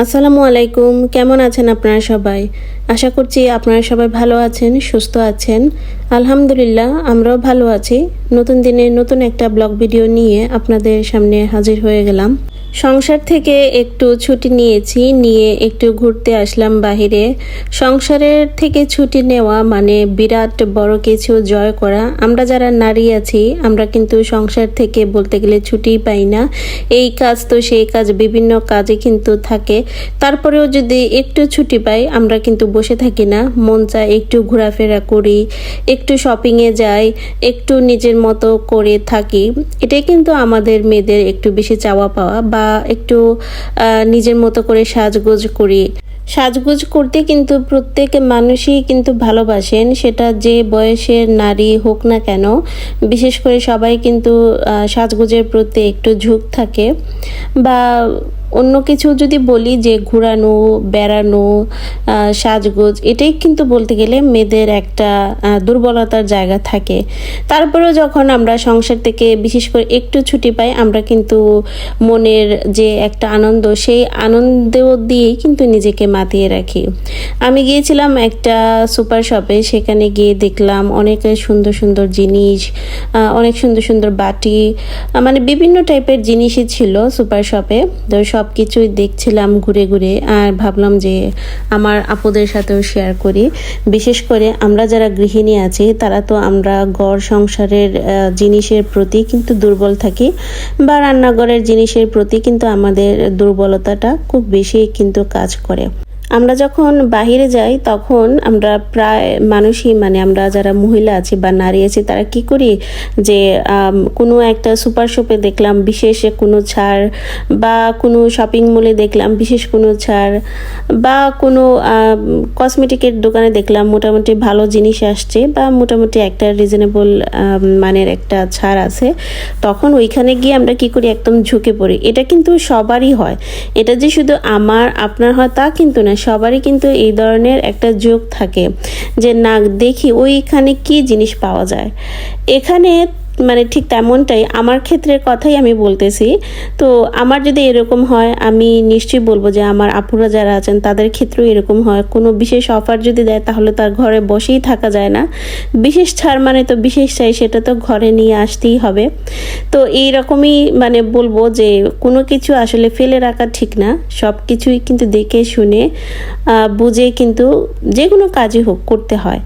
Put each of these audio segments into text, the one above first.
আসসালামু আলাইকুম। কেমন আছেন আপনারা সবাই? আশা করছি আপনারা সবাই ভালো আছেন, সুস্থ আছেন। আলহামদুলিল্লাহ আমরাও ভালো আছি। নতুন দিনে নতুন একটা ব্লগ ভিডিও নিয়ে আপনাদের সামনে হাজির হয়ে গেলাম। সংসার থেকে একটু ছুটি নিয়ে একটু ঘুরতে আসলাম বাহিরে। সংসারের থেকে ছুটি নেওয়া মানে বিরাট বড় কিছু জয় করা। আমরা যারা নারী আছি আমরা কিন্তু সংসার থেকে বলতে গেলে ছুটিই পাই না। এই কাজ তো সেই কাজ, বিভিন্ন কাজে কিন্তু থাকে। তারপরেও যদি একটু ছুটি পাই আমরা কিন্তু বসে থাকি না, মন চায় একটু ঘোরাফেরা করি, একটু শপিংয়ে যাই, একটু নিজের মতো করে থাকি। এটাই কিন্তু আমাদের মেয়েদের একটু বেশি চাওয়া পাওয়া, বা একটু নিজের মতো করে সাজগোজ করি। সাজগোজ করতে কিন্তু প্রত্যেক মানুষই কিন্তু ভালোবাসেন, সেটা যে বয়সের নারী হোক না কেন। বিশেষ করে সবাই কিন্তু সাজগোজের প্রতি একটু ঝোঁক থাকে। বা অন্য কিছু যদি বলি যে ঘোরানো, বেড়ানো, সাজগোজ, এটাই কিন্তু বলতে গেলে মেয়েদের একটা দুর্বলতার জায়গা থাকে। তারপরেও যখন আমরা সংসার থেকে বিশেষ করে একটু ছুটি পাই আমরা কিন্তু মনের যে একটা আনন্দ, সেই আনন্দ দিয়েই কিন্তু নিজেকে মাতিয়ে রাখি। আমি গিয়েছিলাম একটা সুপার শপে, সেখানে গিয়ে দেখলাম অনেক সুন্দর সুন্দর জিনিস, অনেক সুন্দর সুন্দর বাটি, মানে বিভিন্ন টাইপের জিনিসই ছিল সুপার শপে। তো সব কিছুই দেখছিলাম ঘুরে ঘুরে, আর ভাবলাম যে আমার আপুদের সাথেও শেয়ার করি। বিশেষ করে আমরা যারা গৃহিণী আছি তারা তো আমরা ঘর সংসারের জিনিসের প্রতি কিন্তু দুর্বল থাকি, বা রান্নাঘরের জিনিসের প্রতি কিন্তু আমাদের দুর্বলতাটা খুব বেশি কিন্তু কাজ করে। আমরা যখন বাহিরে যাই তখন আমরা প্রায় মানুষই, মানে আমরা যারা মহিলা আছি বা নারী আছি তারা কি করি যে কোনো একটা সুপার শপে দেখলাম বিশেষ কোনো ছাড়, বা কোনো শপিং মলে দেখলাম বিশেষ কোনো ছাড়, বা কোনো কসমেটিকের দোকানে দেখলাম মোটামুটি ভালো জিনিস আসছে, বা মোটামুটি একটা রিজনেবল মানের একটা ছাড় আছে, তখন ওইখানে গিয়ে আমরা কি করি, একদম ঝুঁকে পড়ি। এটা কিন্তু সবারই হয়, এটা যে শুধু আমার আপনার হয় তা কিন্তু না, সবারই কিন্তু এই ধরনের একটা ঝোঁক থাকে যে না দেখি ওইখানে কি জিনিস পাওয়া যায়। এখানে মানে ঠিক তেমনটাই আমার ক্ষেত্রের কথাই আমি বলতেছি। তো আমার যদি এরকম হয় আমি নিশ্চয়ই বলবো যে আমার আপুরা যারা আছেন তাদের ক্ষেত্রেও এরকম হয়। কোনো বিশেষ অফার যদি দেয় তাহলে তার ঘরে বসেই থাকা যায় না। বিশেষ ছাড় মানে তো বিশেষ চাই, সেটা তো ঘরে নিয়ে আসতেই হবে। তো এই রকমই মানে বলবো যে কোনো কিছু আসলে ফেলে রাখা ঠিক না, সব কিছুই কিন্তু দেখে শুনে বুঝে কিন্তু যে কোনো কাজই হোক করতে হয়।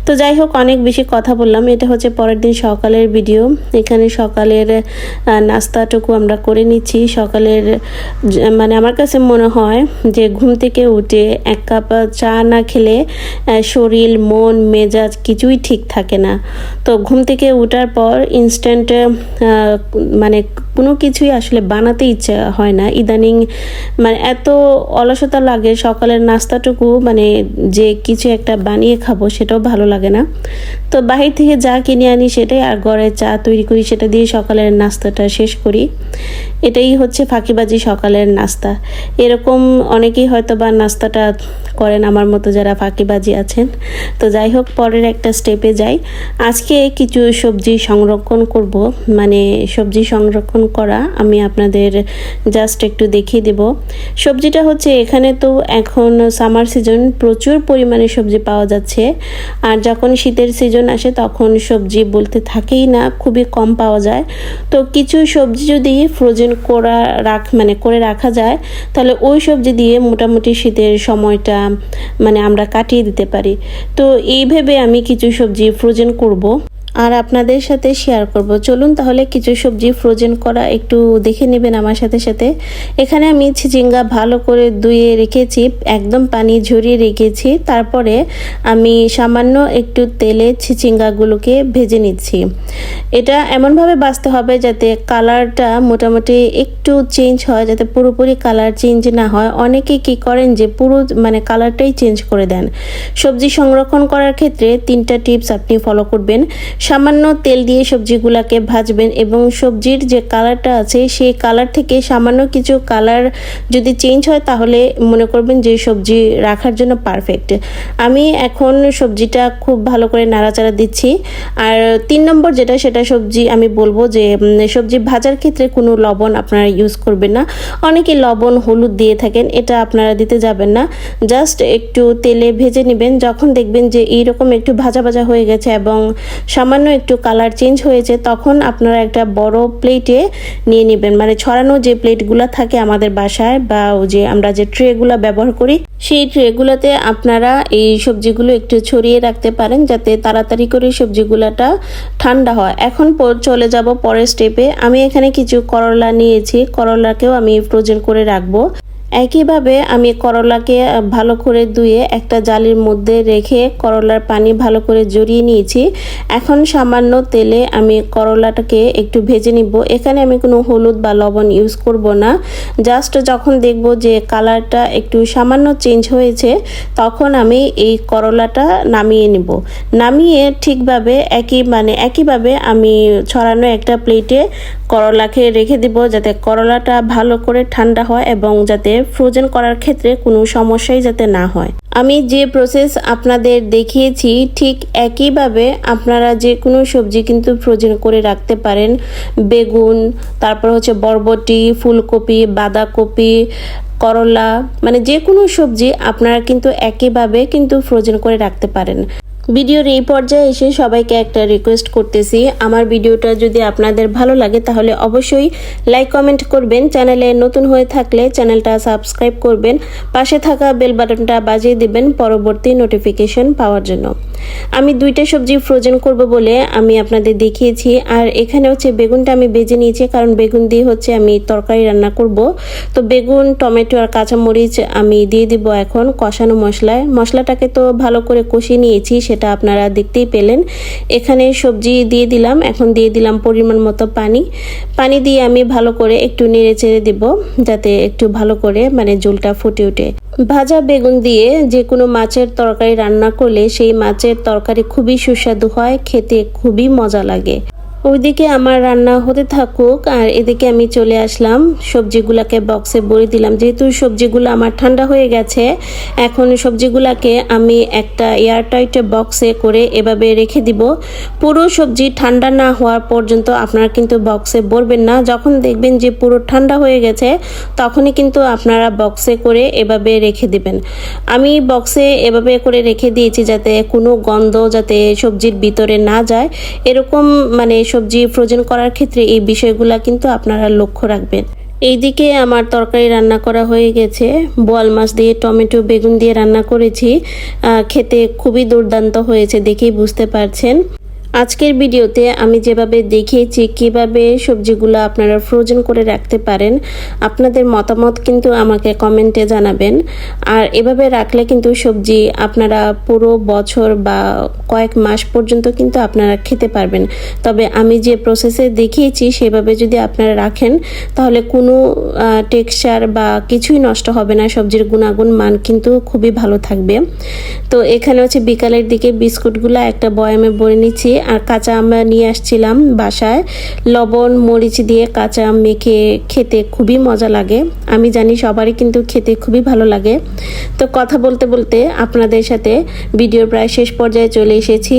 তো যাই হোক, অনেক বেশি কথা বললাম। এটা হচ্ছে পরের দিন সকালের ভিডিও। এখানে সকালের নাস্তাটুকু আমরা করে নিচ্ছি। সকালের মানে আমার কাছে মনে হয় যে ঘুম থেকে উঠে এক কাপ চা না খেলে শরীর, মন, মেজাজ কিছুই ঠিক থাকে না। তো ঘুম থেকে ওঠার পর ইনস্ট্যান্ট মানে কোনো কিছুই আসলে বানাতে ইচ্ছা হয় না ইদানিং। মানে এত অলসতা লাগে, সকালের নাস্তাটুকু মানে যে কিছু একটা বানিয়ে খাবো সেটাও ভালো লাগে না। তো বাহির থেকে যা কিনে আনি সেটাই, আর ঘরে চা তৈরি করি, সেটা দিয়ে সকালের নাস্তাটা শেষ করি। এটাই হচ্ছে ফাঁকিবাজি সকালের নাস্তা। এরকম অনেকেই হয়তো বা নাস্তাটা করেন আমার মতো যারা ফাঁকিবাজি আছেন। তো যাই হোক, পরের একটা স্টেপে যাই। আজকে কিছু সবজি সংরক্ষণ করব, মানে সবজি সংরক্ষণ করা আমি আপনাদের জাস্ট একটু দেখিয়ে দেব। সবজিটা হচ্ছে এখানে তো এখন সামার সিজন, প্রচুর পরিমাণে সবজি পাওয়া যাচ্ছে। আর যখন শীতের সিজন আসে তখন সবজি বলতে থাকেই না, খুবই কম পাওয়া যায়। তো কিছু সবজি যদি ফ্রোজেন করে রাখা যায় তাহলে ওই সবজি দিয়ে মোটামুটি শীতের সময়টা মানে আমরা কাটিয়ে দিতে পারি। তো এই ভেবে আমি কিছু সবজি ফ্রোজেন করব আর আপনাদের সাথে শেয়ার করব। চলুন তাহলে কিছু সবজি ফ্রোজেন করা একটু দেখে নেবেন আমার সাথে সাথে। এখানে আমি চিচিঙ্গা ভালো করে ধুয়ে রেখেছি, একদম পানি ঝরিয়ে রেখেছি। তারপরে আমি সামান্য একটু তেলে চিচিঙ্গাগুলোকে ভেজে নিচ্ছি। এটা এমনভাবে ভাজতে হবে যাতে কালারটা মোটামুটি একটু চেঞ্জ হয়, যাতে পুরোপুরি কালার চেঞ্জ না হয়। অনেকে কি করেন যে পুরো মানে কালারটাই চেঞ্জ করে দেন। সবজি সংরক্ষণ করার ক্ষেত্রে 3টা টিপস আপনি ফলো করবেন। সামান্য তেল দিয়ে সবজিগুলোকে ভাজবেন এবং সবজির যে কালারটা আছে সেই কালার থেকে সামান্য কিছু কালার যদি চেঞ্জ হয় তাহলে মনে করবেন যে সবজি রাখার জন্য পারফেক্ট। আমি এখন সবজিটা খুব ভালো করে নাড়াচাড়া দিচ্ছি। আর 3 নম্বর যেটা সেটা সবজি আমি বলবো যে সবজি ভাজার ক্ষেত্রে কোনো লবণ আপনারা ইউজ করবেন না। অনেকে লবণ হলুদ দিয়ে থাকেন, এটা আপনারা দিতে যাবেন না। জাস্ট একটু তেলে ভেজে নেবেন। যখন দেখবেন যে এইরকম একটু ভাজা ভাজা হয়ে গেছে এবং সামান্য একটু কালার চেঞ্জ হয়েছে, তখন আপনারা একটা বড় প্লেটে নিয়ে নেবেন। মানে ছড়ানো যে প্লেটগুলো থাকে আমাদের বাসায় বা যে আমরা যে ট্রেগুলো ব্যবহার করি সেই ট্রেগুলোতে আপনারা এই সবজিগুলো একটু ছড়িয়ে রাখতে পারেন যাতে তাড়াতাড়ি করে সবজিগুলোটা ঠান্ডা হয়। এখন চলে যাব পরের স্টেপে। আমি এখানে কিছু করলা নিয়েছি, করলাকেও আমি ফ্রোজেন করে রাখবো। একইভাবে আমি করলাকে ভালো করে ধুয়ে একটা জালির মধ্যে রেখে করলার পানি ভালো করে জড়িয়ে নিয়েছি। এখন সামান্য তেলে আমি করলাটাকে একটু ভেজে নিব। এখানে আমি কোনো হলুদ বা লবণ ইউজ করব না। জাস্ট যখন দেখব যে কালারটা একটু সামান্য চেঞ্জ হয়েছে তখন আমি এই করলাটা নামিয়ে নিব। নামিয়ে ঠিকভাবে একইভাবে আমি ছড়ানো একটা প্লেটে করলাকে রেখে দিব যাতে করলাটা ভালো করে ঠান্ডা হয় এবং যাতে ফ্রোজেন করার ক্ষেত্রে কোনো সমস্যাই যাতে না হয়। আমি যে প্রসেস আপনাদের দেখিয়েছি ঠিক একইভাবে আপনারা যে কোনো সবজি কিন্তু ফ্রোজেন করে রাখতে পারেন। বেগুন, তারপর হচ্ছে বরবটি, ফুলকপি, বাঁধাকপি, করলা, মানে যে কোনো সবজি আপনারা কিন্তু একইভাবে কিন্তু ফ্রোজেন করে রাখতে পারেন। ভিডিওর এই পর্যায়ে এসে সবাইকে একটা রিকোয়েস্ট করতেছি, আমার ভিডিওটা যদি আপনাদের ভালো লাগে তাহলে অবশ্যই লাইক কমেন্ট করবেন। চ্যানেলে নতুন হয়ে থাকলে চ্যানেলটা সাবস্ক্রাইব করবেন, পাশে থাকা বেল বাটনটা বাজিয়ে দিবেন পরবর্তী নোটিফিকেশন পাওয়ার জন্য। আমি 2টা সবজি ফ্রোজেন করব বলে আমি আপনাদের দেখিয়েছি। আর এখানে হচ্ছে বেগুনটা আমি ভেজে নিয়েছি, কারণ বেগুন দিয়ে হচ্ছে আমি তরকারি রান্না করব। তো বেগুন, টমেটো আর কাঁচামরিচ আমি দিয়ে দিব এখন কষানো মশলাটাকে তো ভালো করে কষিয়ে নিয়েছি, সেটা আপনারা দেখতেই পেলেন। এখানে সবজি দিয়ে দিলাম, এখন দিয়ে দিলাম পরিমাণ মতো পানি দিয়ে আমি ভালো করে একটু নেড়ে চেড়ে দিব যাতে একটু ভালো করে ঝোলটা ফুটে ওঠে। ভাজা বেগুন দিয়ে যে কোনো মাছের তরকারি রান্না করলে সেই মাছের তরকারি খুবই সুস্বাদু হয়, খেতে খুবই মজা লাগে। ওইদিকে আমার রান্না হতে থাকুক আর এদিকে আমি চলে আসলাম, সবজিগুলোকে বক্সে ভরে দিলাম। যেহেতু সবজিগুলো আমার ঠান্ডা হয়ে গেছে, এখন সবজিগুলোকে আমি একটা এয়ারটাইট বক্সে করে এভাবে রেখে দিব। পুরো সবজি ঠান্ডা না হওয়ার পর্যন্ত আপনারা কিন্তু বক্সে ভরবেন না। যখন দেখবেন যে পুরো ঠান্ডা হয়ে গেছে তখনই কিন্তু আপনারা বক্সে করে এভাবে রেখে দিবেন। আমি বক্সে এভাবে করে রেখে দিয়েছি যাতে কোনো গন্ধ যাতে সবজির ভিতরে না যায়। এরকম সবজি ফ্রোজেন করার ক্ষেত্রে এই বিষয়গুলো কিন্তু আপনারা লক্ষ্য রাখবেন। এইদিকে আমার তরকারি রান্না করা হয়ে গেছে। বোয়াল মাছ দিয়ে টমেটো বেগুন দিয়ে রান্না করেছি, খেতে খুবই দুর্দান্ত হয়েছে, দেখেই বুঝতে পারছেন। আজকের ভিডিওতে আমি যেভাবে দেখিয়েছি কিভাবে সবজিগুলো আপনারা ফ্রোজেন করে রাখতে পারেন, আপনাদের মতামত কিন্তু আমাকে কমেন্টে জানাবেন। আর এভাবে রাখলে কিন্তু সবজি আপনারা পুরো বছর বা কয়েক মাস পর্যন্ত কিন্তু আপনারা খেতে পারবেন। তবে আমি যে প্রসেসে দেখিয়েছি সেভাবে যদি আপনারা রাখেন তাহলে কোনো টেক্সচার বা কিছুই নষ্ট হবে না, সবজির গুণাগুণ মান কিন্তু খুবই ভালো থাকবে। তো এখানে হচ্ছে বিকালের দিকে বিস্কুটগুলো একটা বয়ামে ভরে নিচ্ছি। আর কাঁচা আম নিয়ে আসছিলাম বাসায়, লবণ মরিচ দিয়ে কাঁচা আম মেখে খেতে খুবই মজা লাগে। আমি জানি সবারই কিন্তু খেতে খুবই ভালো লাগে। তো কথা বলতে বলতে আপনাদের সাথে ভিডিওর প্রায় শেষ পর্যায়ে চলে এসেছি।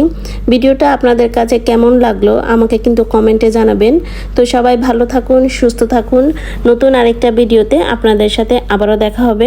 ভিডিওটা আপনাদের কাছে কেমন লাগলো আমাকে কিন্তু কমেন্টে জানাবেন। তো সবাই ভালো থাকুন, সুস্থ থাকুন। নতুন আরেকটা ভিডিওতে আপনাদের সাথে আবারও দেখা হবে।